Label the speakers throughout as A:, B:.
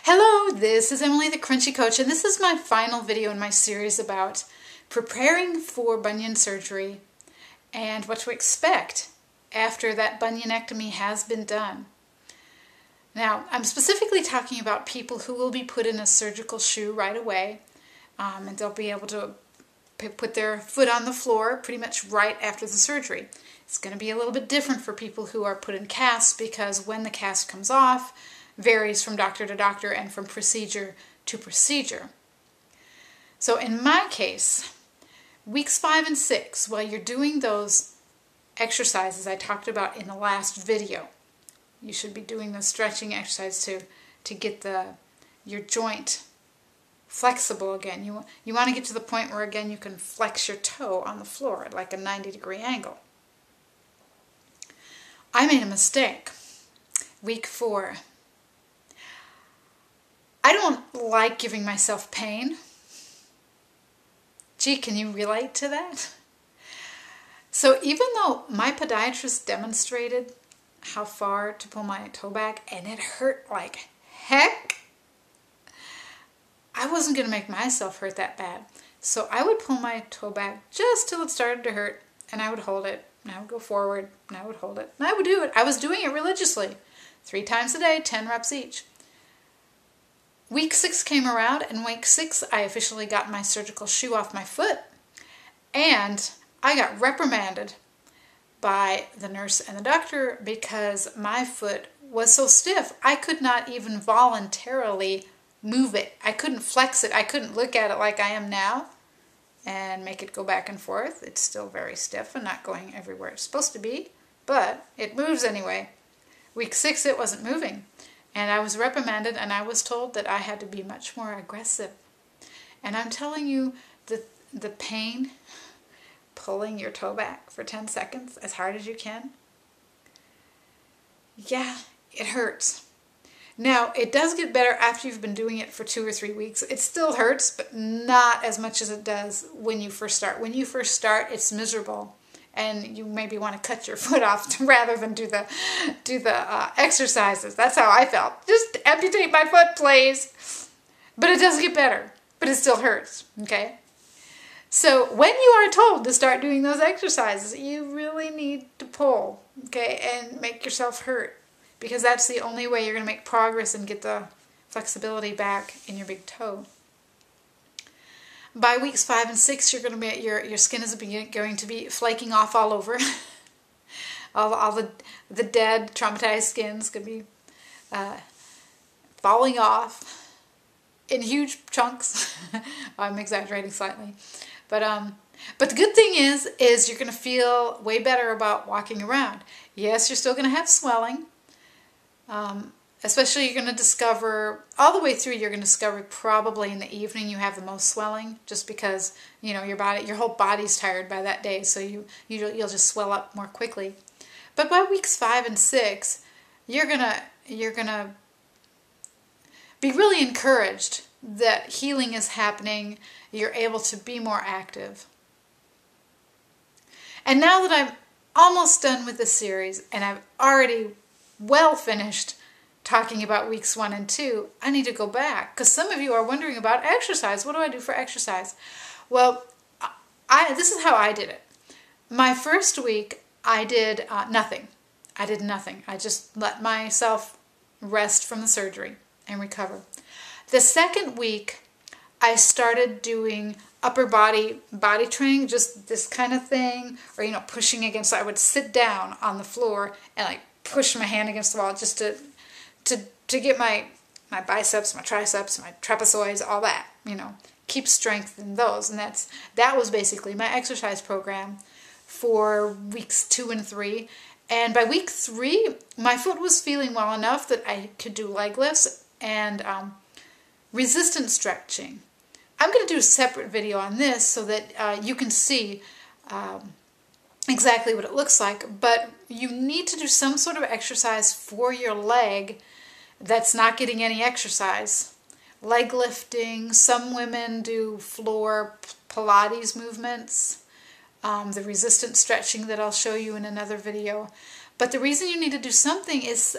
A: Hello, this is Emily the Crunchy Coach, and this is my final video in my series about preparing for bunion surgery and what to expect after that bunionectomy has been done. Now, I'm specifically talking about people who will be put in a surgical shoe right away, and they'll be able to put their foot on the floor pretty much right after the surgery. It's going to be a little bit different for people who are put in casts because when the cast comes off, varies from doctor to doctor and from procedure to procedure. So in my case, weeks 5 and 6, while you're doing those exercises I talked about in the last video, you should be doing the stretching exercise to get your joint flexible again. You want to get to the point where again you can flex your toe on the floor at like a 90-degree angle. I made a mistake. Week 4. I don't like giving myself pain. Gee, can you relate to that? So even though my podiatrist demonstrated how far to pull my toe back, and it hurt like heck, I wasn't going to make myself hurt that bad. So I would pull my toe back just till it started to hurt, and I would hold it, and I would go forward, and I would hold it, and I would do it. I was doing it religiously, 3 times a day, 10 reps each. Week 6 came around, and week 6 I officially got my surgical shoe off my foot, and I got reprimanded by the nurse and the doctor because my foot was so stiff. I could not even voluntarily move it. I couldn't flex it. I couldn't look at it like I am now and make it go back and forth. It's still very stiff and not going everywhere it's supposed to be, but it moves anyway. Week 6 it wasn't moving. And I was reprimanded, and I was told that I had to be much more aggressive. And I'm telling you, the pain, pulling your toe back for 10 seconds as hard as you can, yeah, it hurts. Now, it does get better after you've been doing it for 2 or 3 weeks. It still hurts, but not as much as it does when you first start. When you first start, it's miserable. And you maybe want to cut your foot off rather than do the exercises. That's how I felt. Just amputate my foot, please. But it does get better, but it still hurts, okay? So when you are told to start doing those exercises, you really need to pull, okay, and make yourself hurt, because that's the only way you're going to make progress and get the flexibility back in your big toe. By weeks 5 and 6, you're going to be your skin is going to be flaking off all over. all the dead, traumatized skin is going to be falling off in huge chunks. I'm exaggerating slightly, but the good thing is you're going to feel way better about walking around. Yes, you're still going to have swelling. Especially you're going to discover, all the way through you're going to discover probably in the evening you have the most swelling, just because, you know, your whole body's tired by that day, so you'll just swell up more quickly. But by weeks 5 and 6, you're gonna be really encouraged that healing is happening, you're able to be more active. And now that I'm almost done with the series, and I've already well finished talking about weeks 1 and 2, I need to go back, because some of you are wondering about exercise. What do I do for exercise? Well, this is how I did it. My first week, I did nothing. I did nothing. I just let myself rest from the surgery and recover. The second week, I started doing upper body training, just this kind of thing, or, you know, pushing against. I would sit down on the floor and like push my hand against the wall just to get my biceps, my triceps, my trapezoids, all that, you know, keep strength in those. And that was basically my exercise program for weeks 2 and 3. And by week 3, my foot was feeling well enough that I could do leg lifts and resistance stretching. I'm going to do a separate video on this so that you can see exactly what it looks like, but you need to do some sort of exercise for your leg that's not getting any exercise. Leg lifting, some women do floor Pilates movements, the resistance stretching that I'll show you in another video. But the reason you need to do something is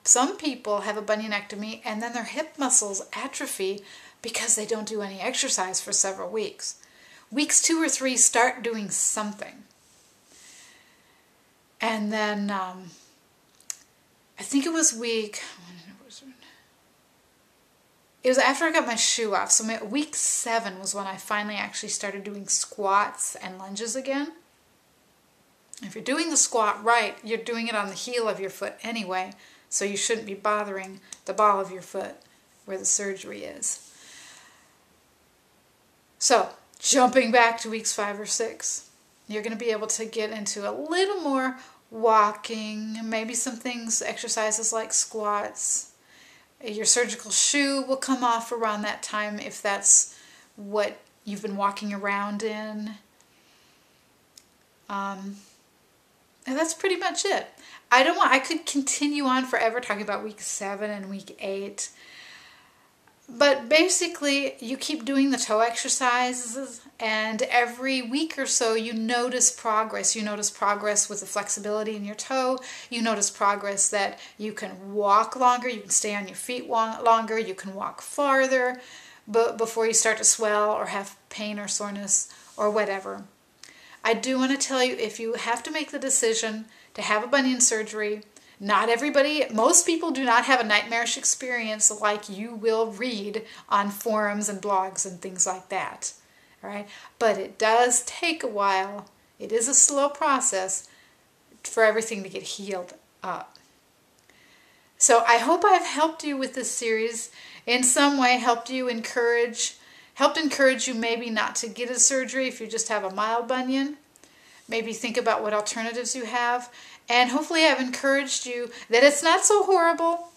A: some people have a bunionectomy and then their hip muscles atrophy because they don't do any exercise for several weeks. Weeks 2 or 3, start doing something. And then I think it was after I got my shoe off. So week 7 was when I finally actually started doing squats and lunges again. If you're doing the squat right, you're doing it on the heel of your foot anyway, so you shouldn't be bothering the ball of your foot where the surgery is. So, jumping back to weeks 5 or 6, you're going to be able to get into a little more walking, maybe some things, exercises like squats. Your surgical shoe will come off around that time if that's what you've been walking around in. And that's pretty much it. I could continue on forever talking about week 7 and week 8. But basically, you keep doing the toe exercises, and every week or so you notice progress. You notice progress with the flexibility in your toe. You notice progress that you can walk longer, you can stay on your feet longer, you can walk farther before you start to swell or have pain or soreness or whatever. I do want to tell you, if you have to make the decision to have a bunion surgery, most people do not have a nightmarish experience like you will read on forums and blogs and things like that. All right? But it does take a while. It is a slow process for everything to get healed up. So I hope I've helped you with this series in some way, helped encourage you maybe not to get a surgery if you just have a mild bunion. Maybe think about what alternatives you have. And hopefully I've encouraged you that it's not so horrible.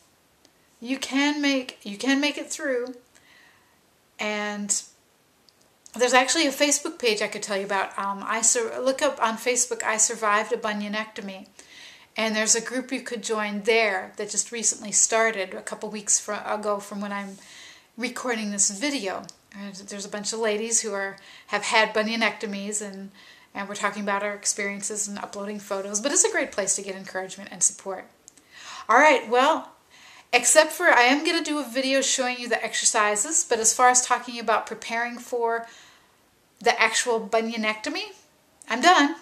A: You can make it through. And there's actually a Facebook page I could tell you about. Look up on Facebook, I Survived a Bunionectomy. And there's a group you could join there that just recently started a couple weeks ago from when I'm recording this video. There's a bunch of ladies who have had bunionectomies, and we're talking about our experiences and uploading photos. But it's a great place to get encouragement and support. All right, well, except for I am going to do a video showing you the exercises, but as far as talking about preparing for the actual bunionectomy, I'm done.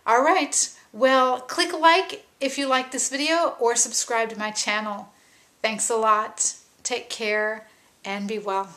A: All right, well, click like if you like this video or subscribe to my channel. Thanks a lot. Take care and be well.